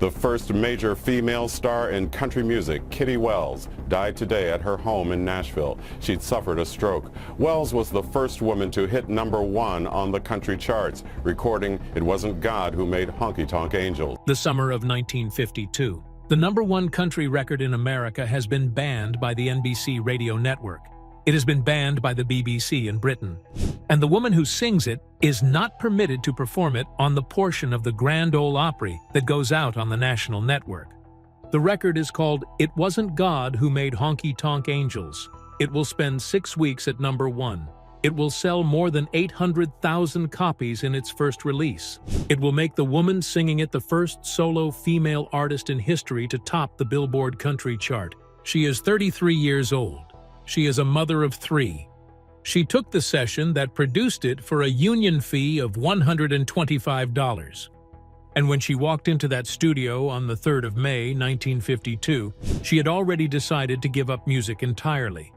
The first major female star in country music, Kitty Wells, died today at her home in Nashville. She'd suffered a stroke. Wells was the first woman to hit #1 on the country charts, recording "It Wasn't God Who Made Honky Tonk Angels." The summer of 1952. The #1 country record in America has been banned by the NBC radio network. It has been banned by the BBC in Britain. And the woman who sings it is not permitted to perform it on the portion of the Grand Ole Opry that goes out on the national network. The record is called "It Wasn't God Who Made Honky Tonk Angels." It will spend 6 weeks at #1. It will sell more than 800,000 copies in its first release. It will make the woman singing it the first solo female artist in history to top the Billboard country chart. She is 33 years old. She is a mother of 3. She took the session that produced it for a union fee of $125. And when she walked into that studio on the 3rd of May, 1952, she had already decided to give up music entirely.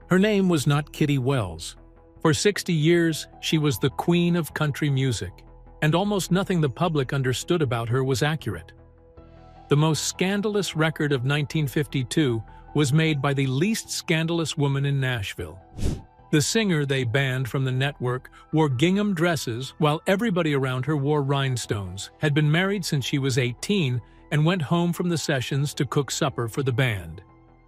Her name was not Kitty Wells. For 60 years, she was the queen of country music, and almost nothing the public understood about her was accurate. The most scandalous record of 1952 was made by the least scandalous woman in Nashville. The singer they banned from the network wore gingham dresses while everybody around her wore rhinestones, had been married since she was 18, and went home from the sessions to cook supper for the band.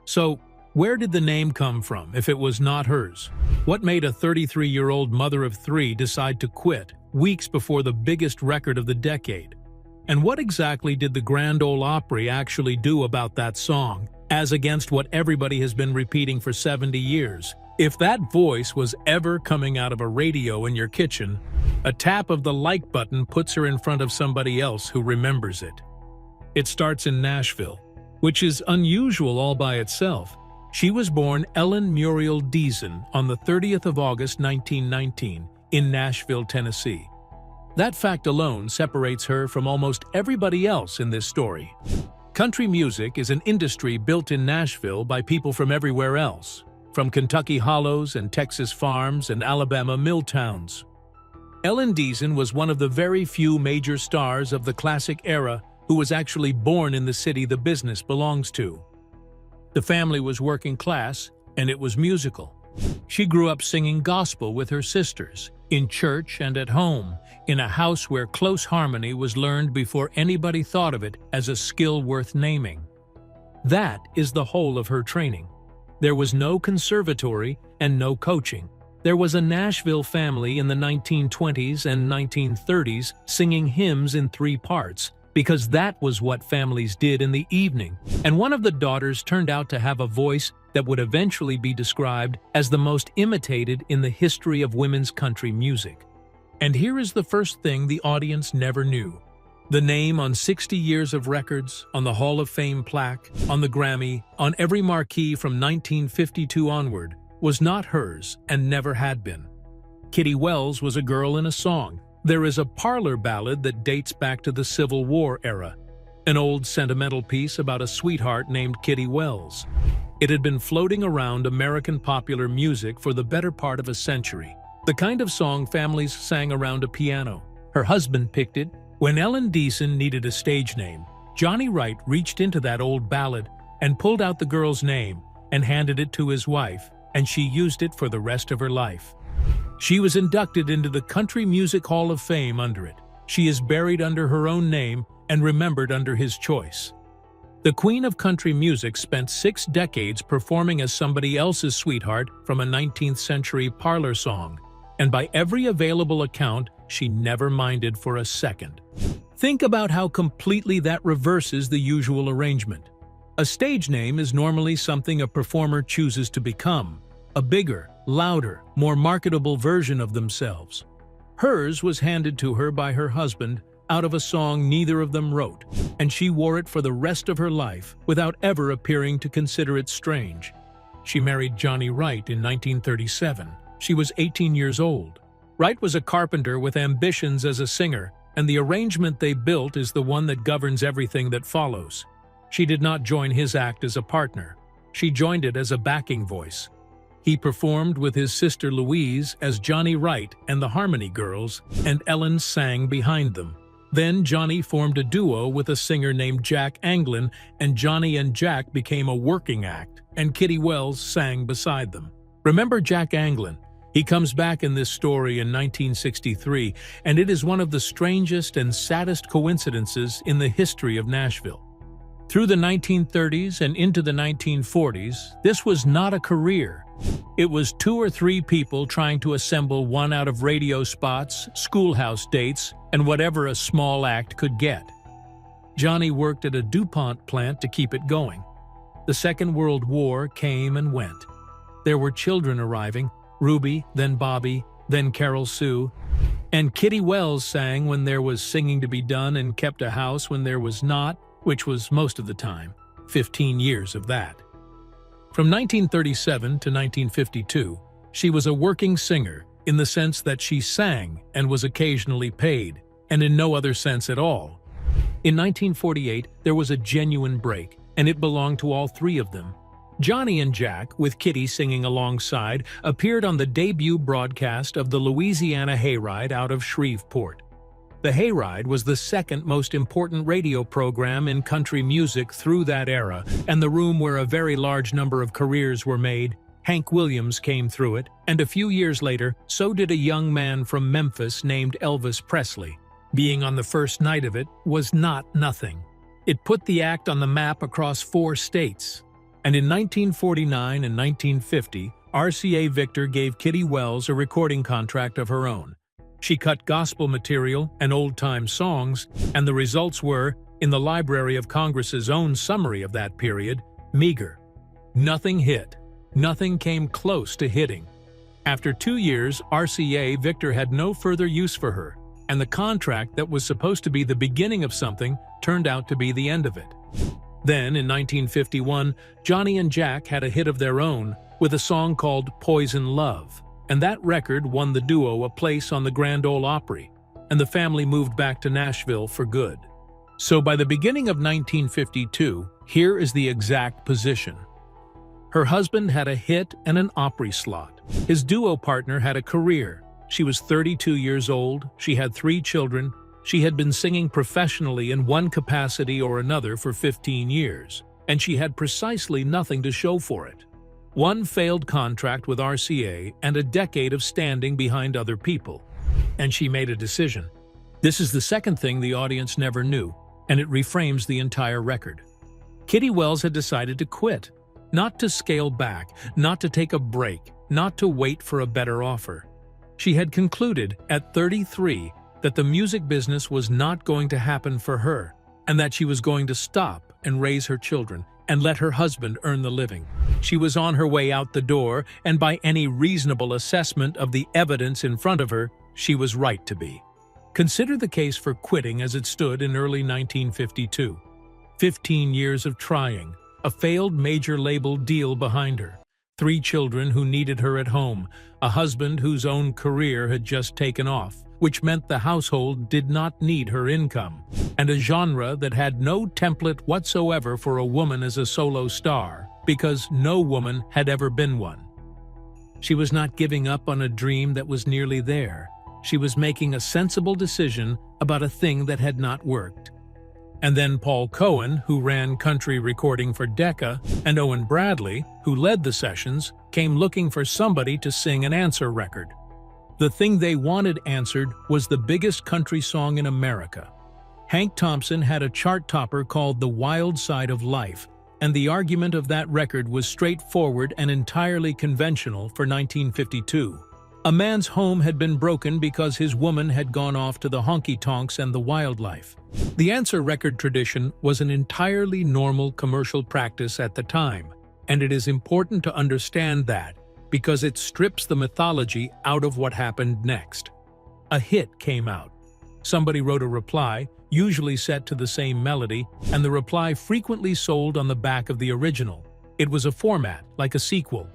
So, where did the name come from if it was not hers? What made a 33-year-old mother of 3 decide to quit weeks before the biggest record of the decade? And what exactly did the Grand Ole Opry actually do about that song, as against what everybody has been repeating for 70 years? If that voice was ever coming out of a radio in your kitchen, a tap of the like button puts her in front of somebody else who remembers it. It starts in Nashville, which is unusual all by itself. She was born Ellen Muriel Deason on the 30th of August 1919 in Nashville, Tennessee. That fact alone separates her from almost everybody else in this story. Country music is an industry built in Nashville by people from everywhere else, from Kentucky hollows and Texas farms and Alabama mill towns. Ellen Deason was one of the very few major stars of the classic era who was actually born in the city the business belongs to. The family was working class, and it was musical. She grew up singing gospel with her sisters, in church and at home, in a house where close harmony was learned before anybody thought of it as a skill worth naming. That is the whole of her training. There was no conservatory and no coaching. There was a Nashville family in the 1920s and 1930s singing hymns in 3 parts, because that was what families did in the evening, and one of the daughters turned out to have a voice that would eventually be described as the most imitated in the history of women's country music. And here is the first thing the audience never knew. The name on 60 years of records, on the Hall of Fame plaque, on the Grammy, on every marquee from 1952 onward, was not hers and never had been. Kitty Wells was a girl in a song. There is a parlor ballad that dates back to the Civil War era, an old sentimental piece about a sweetheart named Kitty Wells. It had been floating around American popular music for the better part of a century, the kind of song families sang around a piano. Her husband picked it. When Ellen Deason needed a stage name, Johnnie Wright reached into that old ballad and pulled out the girl's name and handed it to his wife, and she used it for the rest of her life. She was inducted into the Country Music Hall of Fame under it. She is buried under her own name and remembered under his choice. The Queen of Country Music spent 6 decades performing as somebody else's sweetheart from a 19th century parlor song, and by every available account, she never minded for a second. Think about how completely that reverses the usual arrangement. A stage name is normally something a performer chooses to become, a bigger, louder, more marketable version of themselves. Hers was handed to her by her husband out of a song neither of them wrote, and she wore it for the rest of her life without ever appearing to consider it strange. She married Johnnie Wright in 1937. She was 18 years old. Wright was a carpenter with ambitions as a singer, and the arrangement they built is the one that governs everything that follows. She did not join his act as a partner. She joined it as a backing voice. He performed with his sister Louise as Johnnie Wright and the Harmony Girls, and Ellen sang behind them. Then Johnnie formed a duo with a singer named Jack Anglin, and Johnnie and Jack became a working act, and Kitty Wells sang beside them. Remember Jack Anglin? He comes back in this story in 1963, and it is one of the strangest and saddest coincidences in the history of Nashville. Through the 1930s and into the 1940s, this was not a career. It was 2 or 3 people trying to assemble one out of radio spots, schoolhouse dates, and whatever a small act could get. Johnnie worked at a DuPont plant to keep it going. The Second World War came and went. There were children arriving, Ruby, then Bobby, then Carol Sue, and Kitty Wells sang when there was singing to be done and kept a house when there was not, which was most of the time, 15 years of that. From 1937 to 1952, she was a working singer in the sense that she sang and was occasionally paid, and in no other sense at all. In 1948, there was a genuine break, and it belonged to all 3 of them. Johnnie and Jack, with Kitty singing alongside, appeared on the debut broadcast of the Louisiana Hayride out of Shreveport. The Hayride was the second most important radio program in country music through that era, and the room where a very large number of careers were made. Hank Williams came through it, and a few years later, so did a young man from Memphis named Elvis Presley. Being on the first night of it was not nothing. It put the act on the map across 4 states. And in 1949 and 1950, RCA Victor gave Kitty Wells a recording contract of her own. She cut gospel material and old-time songs, and the results were, in the Library of Congress's own summary of that period, meager. Nothing hit. Nothing came close to hitting. After 2 years, RCA Victor had no further use for her, and the contract that was supposed to be the beginning of something turned out to be the end of it. Then, in 1951, Johnnie and Jack had a hit of their own with a song called Poison Love, and that record won the duo a place on the Grand Ole Opry, and the family moved back to Nashville for good. So by the beginning of 1952, here is the exact position. Her husband had a hit and an Opry slot. His duo partner had a career. She was 32 years old, she had 3 children, she had been singing professionally in one capacity or another for 15 years, and she had precisely nothing to show for it. One failed contract with RCA and a decade of standing behind other people. And she made a decision. This is the second thing the audience never knew, and it reframes the entire record. Kitty Wells had decided to quit, not to scale back, not to take a break, not to wait for a better offer. She had concluded, at 33, that the music business was not going to happen for her, and that she was going to stop and raise her children and let her husband earn the living. She was on her way out the door, and by any reasonable assessment of the evidence in front of her, she was right to be. Consider the case for quitting as it stood in early 1952. 15 years of trying, a failed major label deal behind her, 3 children who needed her at home, a husband whose own career had just taken off, which meant the household did not need her income, and a genre that had no template whatsoever for a woman as a solo star, because no woman had ever been one. She was not giving up on a dream that was nearly there. She was making a sensible decision about a thing that had not worked. And then Paul Cohen, who ran country recording for Decca, and Owen Bradley, who led the sessions, came looking for somebody to sing an answer record. The thing they wanted answered was the biggest country song in America. Hank Thompson had a chart topper called The Wild Side of Life, and the argument of that record was straightforward and entirely conventional for 1952. A man's home had been broken because his woman had gone off to the honky tonks and the wildlife. The answer record tradition was an entirely normal commercial practice at the time, and it is important to understand that, because it strips the mythology out of what happened next. A hit came out. Somebody wrote a reply, usually set to the same melody, and the reply frequently sold on the back of the original. It was a format, like a sequel.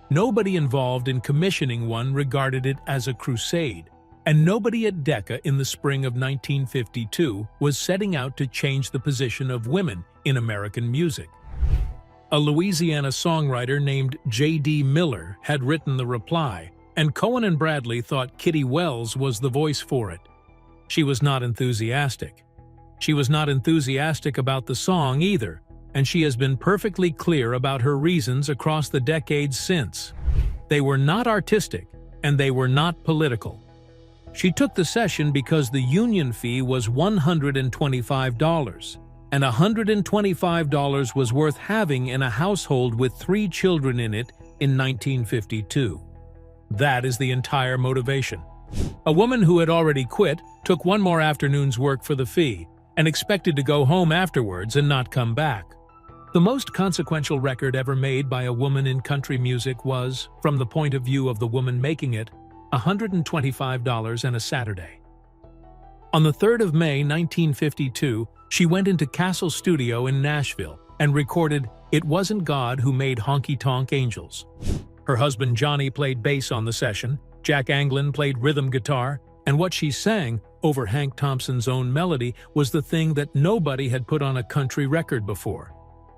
Nobody involved in commissioning one regarded it as a crusade, and nobody at Decca in the spring of 1952 was setting out to change the position of women in American music. A Louisiana songwriter named J.D. Miller had written the reply, and Cohen and Bradley thought Kitty Wells was the voice for it. She was not enthusiastic. She was not enthusiastic about the song either, and she has been perfectly clear about her reasons across the decades since. They were not artistic, and they were not political. She took the session because the union fee was $125, and $125 was worth having in a household with 3 children in it in 1952. That is the entire motivation. A woman who had already quit took one more afternoon's work for the fee and expected to go home afterwards and not come back. The most consequential record ever made by a woman in country music was, from the point of view of the woman making it, $125 and a Saturday. On the 3rd of May 1952, she went into Castle Studio in Nashville and recorded "It Wasn't God Who Made Honky Tonk Angels." Her husband Johnnie played bass on the session, Jack Anglin played rhythm guitar, and what she sang, over Hank Thompson's own melody, was the thing that nobody had put on a country record before.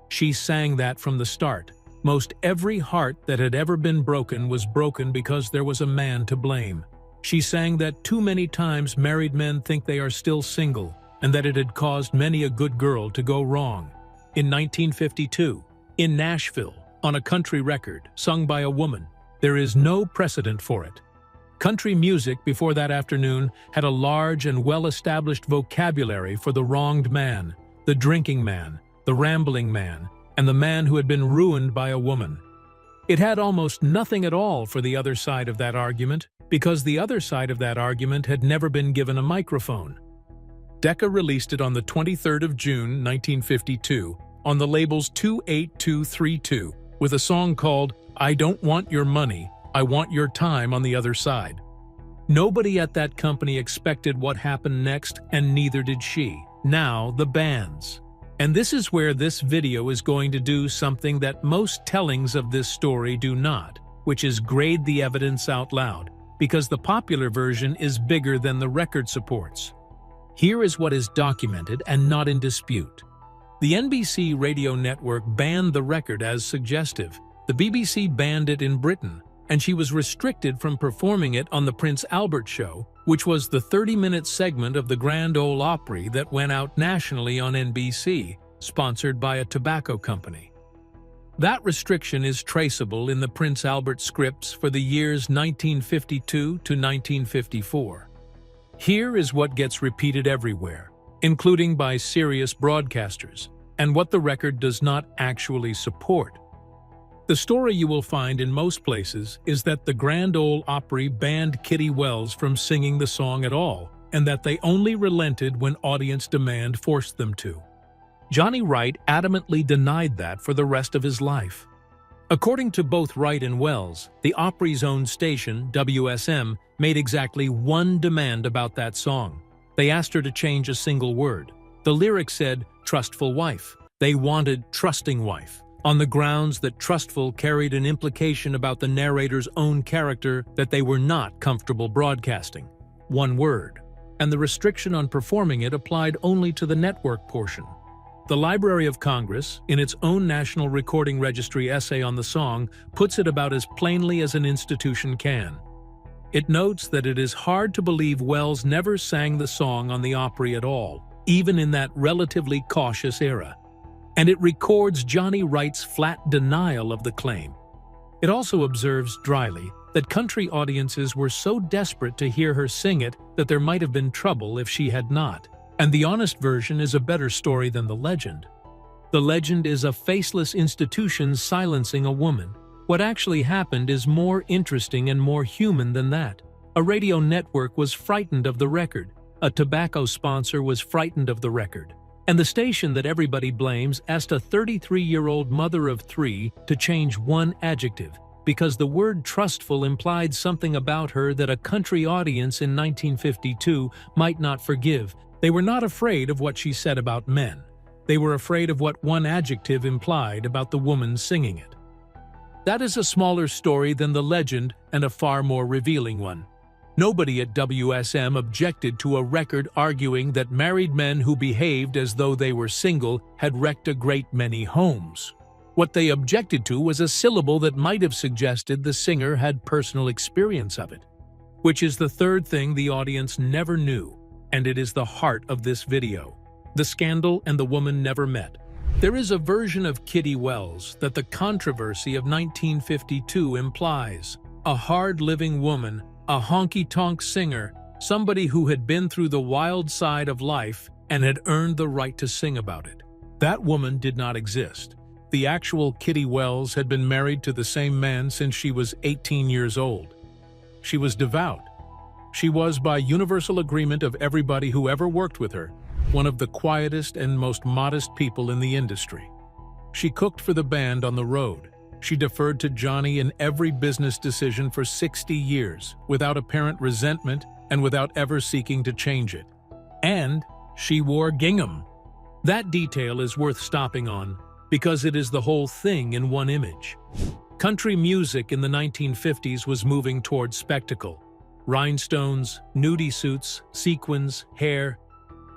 She sang that from the start. Most every heart that had ever been broken was broken because there was a man to blame. She sang that too many times married men think they are still single, and that it had caused many a good girl to go wrong. In 1952, in Nashville, on a country record, sung by a woman, there is no precedent for it. Country music before that afternoon had a large and well-established vocabulary for the wronged man, the drinking man, the rambling man, and the man who had been ruined by a woman. It had almost nothing at all for the other side of that argument, because the other side of that argument had never been given a microphone. Decca released it on the 23rd of June, 1952, on the labels 28232, with a song called "I Don't Want Your Money, I Want Your Time" on the other side. Nobody at that company expected what happened next, and neither did she. Now, the bands. And this is where this video is going to do something that most tellings of this story do not, which is grade the evidence out loud, because the popular version is bigger than the record supports. Here is what is documented and not in dispute. The NBC radio network banned the record as suggestive. The BBC banned it in Britain, and she was restricted from performing it on the Prince Albert Show, which was the 30-minute segment of the Grand Ole Opry that went out nationally on NBC, sponsored by a tobacco company. That restriction is traceable in the Prince Albert scripts for the years 1952 to 1954. Here is what gets repeated everywhere, including by serious broadcasters, and what the record does not actually support. The story you will find in most places is that the Grand Ole Opry banned Kitty Wells from singing the song at all, and that they only relented when audience demand forced them to. Johnnie Wright adamantly denied that for the rest of his life. According to both Wright and Wells, the Opry's own station, WSM, made exactly one demand about that song. They asked her to change a single word. The lyric said, "trustful wife." They wanted "trusting wife," on the grounds that trustful carried an implication about the narrator's own character that they were not comfortable broadcasting. One word. And the restriction on performing it applied only to the network portion. The Library of Congress, in its own National Recording Registry essay on the song, puts it about as plainly as an institution can. It notes that it is hard to believe Wells never sang the song on the Opry at all, even in that relatively cautious era. And it records Johnnie Wright's flat denial of the claim. It also observes dryly that country audiences were so desperate to hear her sing it that there might have been trouble if she had not. And the honest version is a better story than the legend. The legend is a faceless institution silencing a woman. What actually happened is more interesting and more human than that. A radio network was frightened of the record. A tobacco sponsor was frightened of the record. And the station that everybody blames asked a 33-year-old mother of 3 to change one adjective, because the word trustful implied something about her that a country audience in 1952 might not forgive. They were not afraid of what she said about men. They were afraid of what one adjective implied about the woman singing it. That is a smaller story than the legend and a far more revealing one. Nobody at WSM objected to a record arguing that married men who behaved as though they were single had wrecked a great many homes. What they objected to was a syllable that might have suggested the singer had personal experience of it, which is the third thing the audience never knew. and it is the heart of this video. The scandal and the woman never met. There is a version of Kitty Wells that the controversy of 1952 implies. A hard-living woman, a honky-tonk singer, somebody who had been through the wild side of life and had earned the right to sing about it. That woman did not exist. The actual Kitty Wells had been married to the same man since she was 18 years old. She was devout. She was, by universal agreement of everybody who ever worked with her, one of the quietest and most modest people in the industry. She cooked for the band on the road. She deferred to Johnnie in every business decision for 60 years, without apparent resentment and without ever seeking to change it. And she wore gingham. That detail is worth stopping on, because it is the whole thing in one image. Country music in the 1950s was moving toward spectacle. Rhinestones, nudie suits, sequins, hair.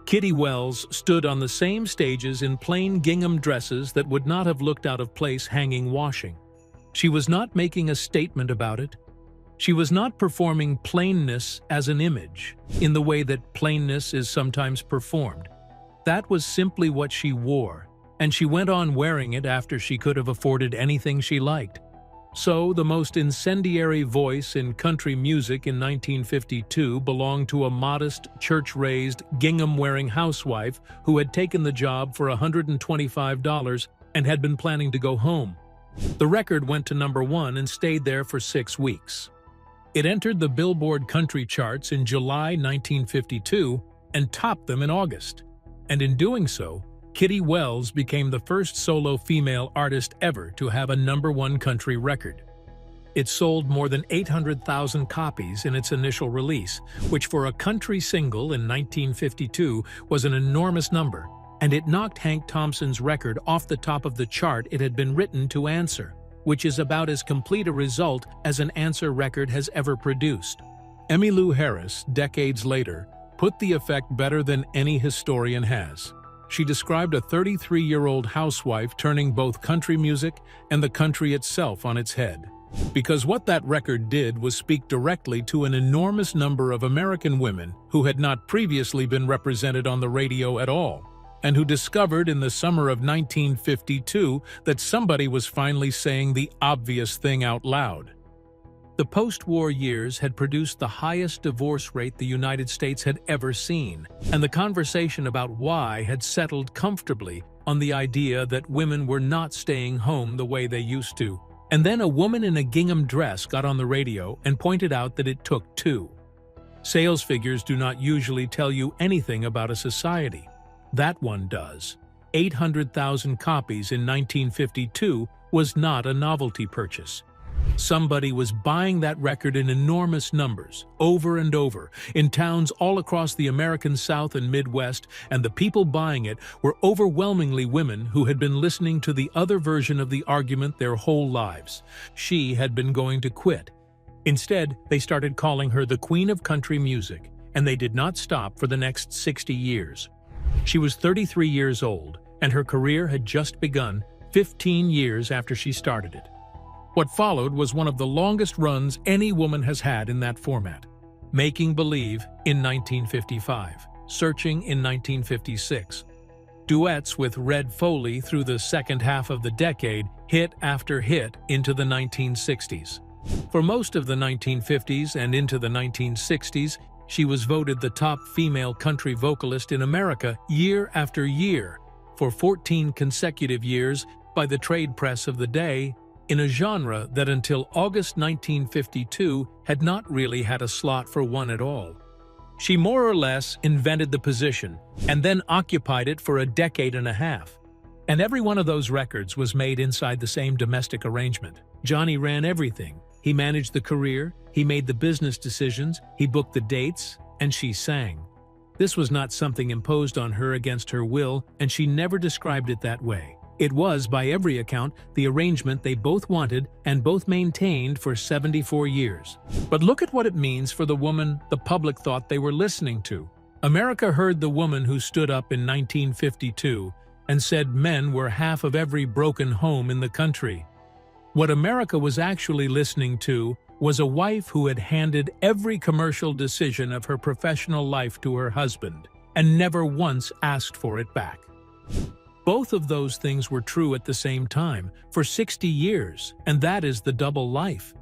Kitty Wells stood on the same stages in plain gingham dresses that would not have looked out of place hanging washing. She was not making a statement about it. She was not performing plainness as an image, in the way that plainness is sometimes performed. That was simply what she wore, and she went on wearing it after she could have afforded anything she liked. So, the most incendiary voice in country music in 1952 belonged to a modest, church-raised, gingham-wearing housewife who had taken the job for $125 and had been planning to go home. The record went to #1 and stayed there for 6 weeks. It entered the Billboard country charts in July 1952 and topped them in August. And in doing so, Kitty Wells became the first solo female artist ever to have a #1 country record. It sold more than 800,000 copies in its initial release, which for a country single in 1952 was an enormous number, and it knocked Hank Thompson's record off the top of the chart it had been written to answer, which is about as complete a result as an answer record has ever produced. Emmylou Harris, decades later, put the effect better than any historian has. She described a 33-year-old housewife turning both country music and the country itself on its head. Because what that record did was speak directly to an enormous number of American women who had not previously been represented on the radio at all, and who discovered in the summer of 1952 that somebody was finally saying the obvious thing out loud. The post-war years had produced the highest divorce rate the United States had ever seen, and the conversation about why had settled comfortably on the idea that women were not staying home the way they used to. And then a woman in a gingham dress got on the radio and pointed out that it took two. Sales figures do not usually tell you anything about a society. That one does. 800,000 copies in 1952 was not a novelty purchase. Somebody was buying that record in enormous numbers, over and over, in towns all across the American South and Midwest, and the people buying it were overwhelmingly women who had been listening to the other version of the argument their whole lives. She had been going to quit. Instead, they started calling her the Queen of Country Music, and they did not stop for the next 60 years. She was 33 years old, and her career had just begun 15 years after she started it. What followed was one of the longest runs any woman has had in that format. Making Believe in 1955, Searching in 1956. Duets with Red Foley through the second half of the decade, hit after hit into the 1960s. For most of the 1950s and into the 1960s, she was voted the top female country vocalist in America year after year, for 14 consecutive years by the trade press of the day, in a genre that until August 1952 had not really had a slot for one at all. She more or less invented the position, and then occupied it for a decade and a half. And every one of those records was made inside the same domestic arrangement. Johnnie ran everything. He managed the career, he made the business decisions, he booked the dates, and she sang. This was not something imposed on her against her will, and she never described it that way. It was, by every account, the arrangement they both wanted and both maintained for 74 years. But look at what it means for the woman the public thought they were listening to. America heard the woman who stood up in 1952 and said men were half of every broken home in the country. What America was actually listening to was a wife who had handed every commercial decision of her professional life to her husband and never once asked for it back. Both of those things were true at the same time for 60 years, and that is the double life.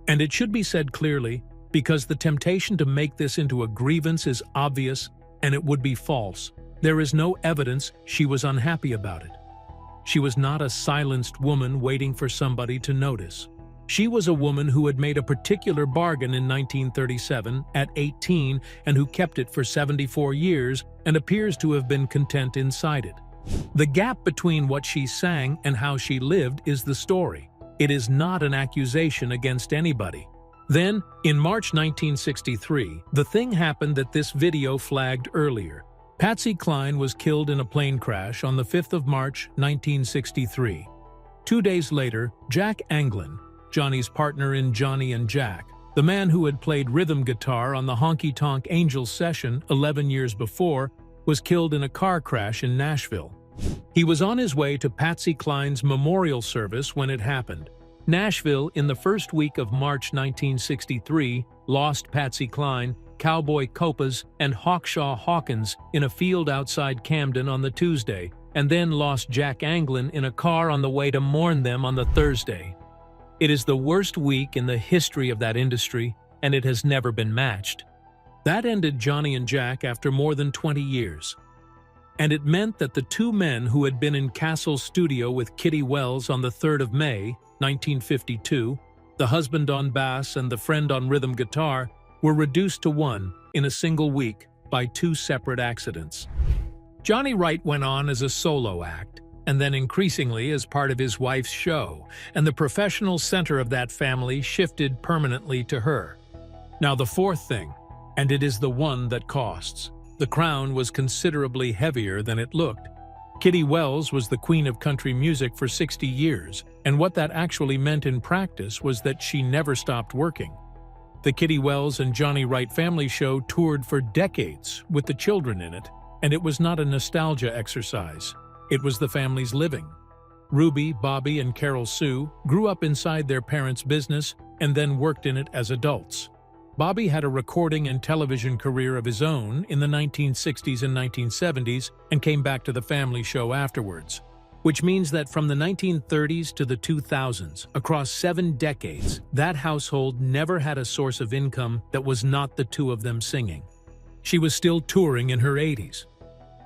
And it should be said clearly, because the temptation to make this into a grievance is obvious, and it would be false. There is no evidence she was unhappy about it. She was not a silenced woman waiting for somebody to notice. She was a woman who had made a particular bargain in 1937 at 18 and who kept it for 74 years and appears to have been content inside it. The gap between what she sang and how she lived is the story. It is not an accusation against anybody. Then, in March 1963, the thing happened that this video flagged earlier. Patsy Cline was killed in a plane crash on the 5th of March, 1963. 2 days later, Jack Anglin, Johnny's partner in Johnny and Jack, the man who had played rhythm guitar on the Honky Tonk Angels session 11 years before, was killed in a car crash in Nashville. He was on his way to Patsy Cline's memorial service when it happened. Nashville, in the first week of March 1963, lost Patsy Cline, Cowboy Copas, and Hawkshaw Hawkins in a field outside Camden on the Tuesday, and then lost Jack Anglin in a car on the way to mourn them on the Thursday. It is the worst week in the history of that industry, and it has never been matched. That ended Johnny and Jack after more than 20 years. And it meant that the two men who had been in Castle's studio with Kitty Wells on the 3rd of May, 1952, the husband on bass and the friend on rhythm guitar, were reduced to one in a single week by two separate accidents. Johnnie Wright went on as a solo act, and then increasingly as part of his wife's show, and the professional center of that family shifted permanently to her. Now the fourth thing, and it is the one that costs. The crown was considerably heavier than it looked. Kitty Wells was the queen of country music for 60 years, and what that actually meant in practice was that she never stopped working. The Kitty Wells and Johnnie Wright family show toured for decades with the children in it, and it was not a nostalgia exercise. It was the family's living. Ruby, Bobby, and Carol Sue grew up inside their parents' business and then worked in it as adults. Bobby had a recording and television career of his own in the 1960s and 1970s and came back to the family show afterwards, which means that from the 1930s to the 2000s, across 7 decades, that household never had a source of income that was not the two of them singing. She was still touring in her 80s.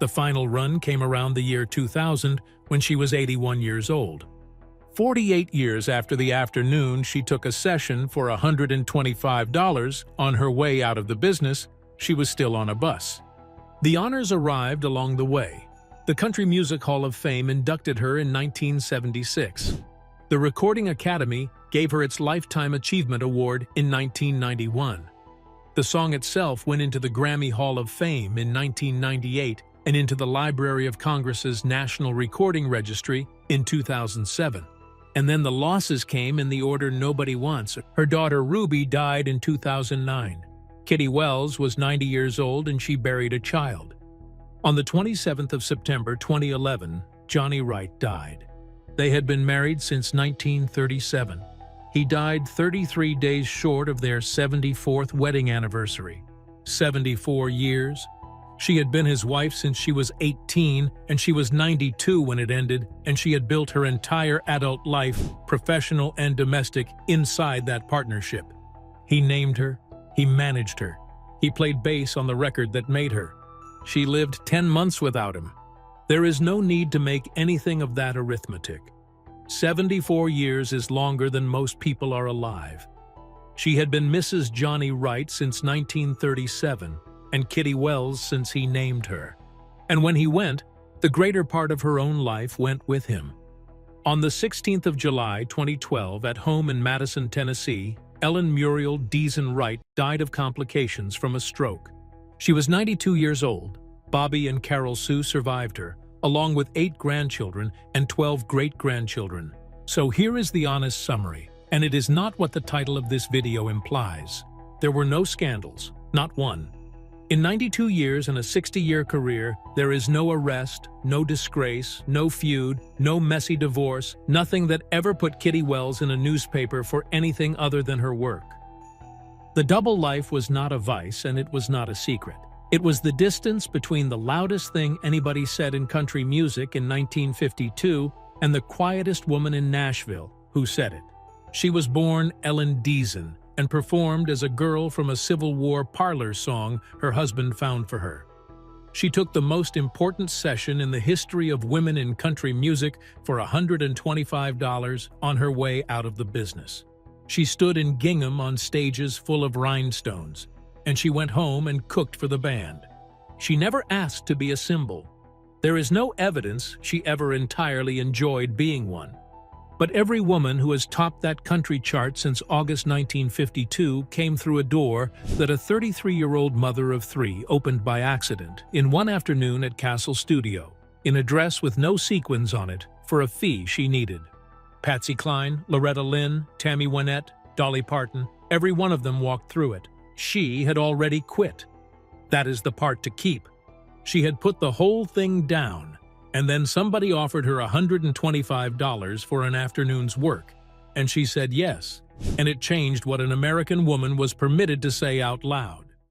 The final run came around the year 2000 when she was 81 years old. 48 years after the afternoon she took a session for $125 on her way out of the business, she was still on a bus. The honors arrived along the way. The Country Music Hall of Fame inducted her in 1976. The Recording Academy gave her its Lifetime Achievement Award in 1991. The song itself went into the Grammy Hall of Fame in 1998 and into the Library of Congress's National Recording Registry in 2007. And then the losses came in the order nobody wants. Her daughter Ruby died in 2009. Kitty Wells was 90 years old and she buried a child. On the 27th of September 2011, Johnnie Wright died. They had been married since 1937. He died 33 days short of their 74th wedding anniversary. 74 years. She had been his wife since she was 18, and she was 92 when it ended, and she had built her entire adult life, professional and domestic, inside that partnership. He named her. He managed her. He played bass on the record that made her. She lived 10 months without him. There is no need to make anything of that arithmetic. 74 years is longer than most people are alive. She had been Mrs. Johnnie Wright since 1937, and Kitty Wells since he named her. And when he went, the greater part of her own life went with him. On the 16th of July 2012, at home in Madison, Tennessee, Ellen Muriel Deason Wright died of complications from a stroke. She was 92 years old. Bobby and Carol Sue survived her, along with 8 grandchildren and 12 great-grandchildren. So here is the honest summary, and it is not what the title of this video implies. There were no scandals, not one. In 92 years and a 60-year career, there is no arrest, no disgrace, no feud, no messy divorce, nothing that ever put Kitty Wells in a newspaper for anything other than her work. The double life was not a vice, and it was not a secret. It was the distance between the loudest thing anybody said in country music in 1952 and the quietest woman in Nashville who said it. She was born Ellen Deason and performed as a girl from a Civil War parlor song her husband found for her. She took the most important session in the history of women in country music for $125 on her way out of the business. She stood in gingham on stages full of rhinestones, and she went home and cooked for the band. She never asked to be a symbol. There is no evidence she ever entirely enjoyed being one. But every woman who has topped that country chart since August 1952 came through a door that a 33-year-old mother of three opened by accident in one afternoon at Castle Studio, in a dress with no sequins on it, for a fee she needed. Patsy Cline, Loretta Lynn, Tammy Wynette, Dolly Parton, every one of them walked through it. She had already quit. That is the part to keep. She had put the whole thing down, and then somebody offered her $125 for an afternoon's work, and she said yes, and it changed what an American woman was permitted to say out loud.